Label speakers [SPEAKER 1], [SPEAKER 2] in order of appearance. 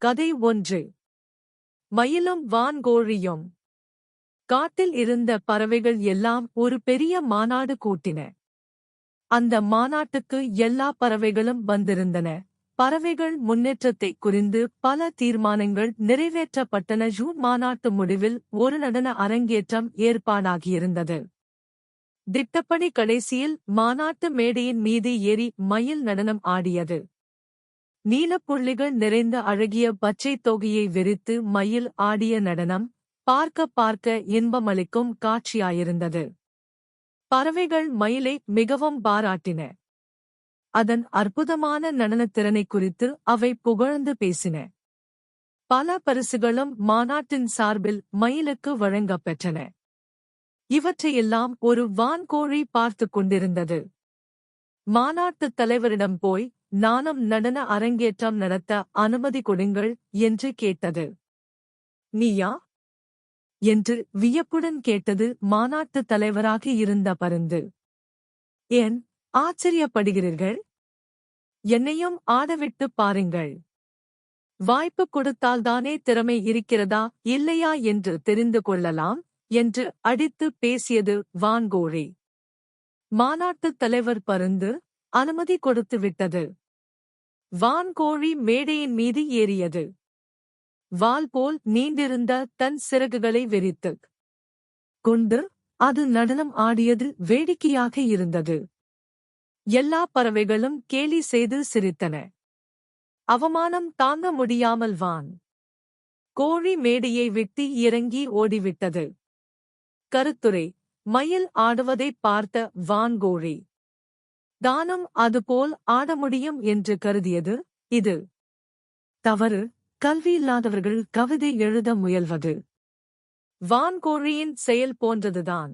[SPEAKER 1] கதை 1. மயிலும் வான்கோழியும். காட்டில் இருந்த பறவைகள் எல்லாம் ஒரு பெரிய மாநாடு கூட்டின. அந்த மாநாட்டுக்கு எல்லா பறவைகளும் வந்திருந்தன. பறவைகள் முன்னேற்றத்தை குறித்து பல தீர்மானங்கள் நிறைவேற்றப்பட்டன. ஜூன் மாநாட்டு முடிவில் ஒரு நடன அரங்கேற்றம் ஏற்பாடாகியிருந்தது. திட்டப்படி கடைசியில் மாநாட்டு மேடையின் மீது ஏறி மயில் நடனம் ஆடியது. நீலப்புள்ளிகள் நிறைந்த அழகிய பச்சை தொகையை விரித்து மயில் ஆடிய நடனம் பார்க்க பார்க்க இன்பமளிக்கும் காட்சியாயிருந்தது. பறவைகள் மயிலை மிகவும் பாராட்டின. அதன் அற்புதமான நடனத்திறனை குறித்து அவை புகழ்ந்து பேசின. பல பரிசுகளும் மாநாட்டின் சார்பில் மயிலுக்கு வழங்கப்பெற்றன. இவற்றையெல்லாம் ஒரு வான்கோழி பார்த்துக் கொண்டிருந்தது. மாநாட்டுத் தலைவரிடம் போய், நானும் நடன அரங்கேற்றம் நடத்த அனுமதி கொடுங்கள் என்று கேட்டது. நீயா? என்று வியப்புடன் கேட்டது மாநாட்டுத் தலைவராக இருந்த பருந்து. ஏன் ஆச்சரியப்படுகிறீர்கள்? என்னையும் ஆடவிட்டுப் பாருங்கள். வாய்ப்பு கொடுத்தால்தானே திறமை இருக்கிறதா இல்லையா என்று தெரிந்து கொள்ளலாம் என்று அடித்து பேசியது வான்கோழி. மாநாட்டுத் தலைவர் பருந்து அனுமதி கொடுத்து விட்டது. வான்கோழி மேடையின் மீது ஏறியது. வால் போல் நீண்டிருந்த தன் சிறகுகளை விரித்துக் கொண்டு அது நடனம் ஆடியது வேடிக்கையாக இருந்தது. எல்லா பறவைகளும் கேலி செய்து சிரித்தன. அவமானம் தாங்க முடியாமல் வான் கோழி மேடையை விட்டு இறங்கி ஓடிவிட்டது. கருத்துரை: மயில் ஆடுவதைப் பார்த்த வான்கோழி தானும் அதுபோல் ஆட முடியும் என்று கருதியது. இது தவறு. கல்வியில்லாதவர்கள் கவிதை எழுத முயல்வது வான்கோழியின் செயல் போன்றதுதான்.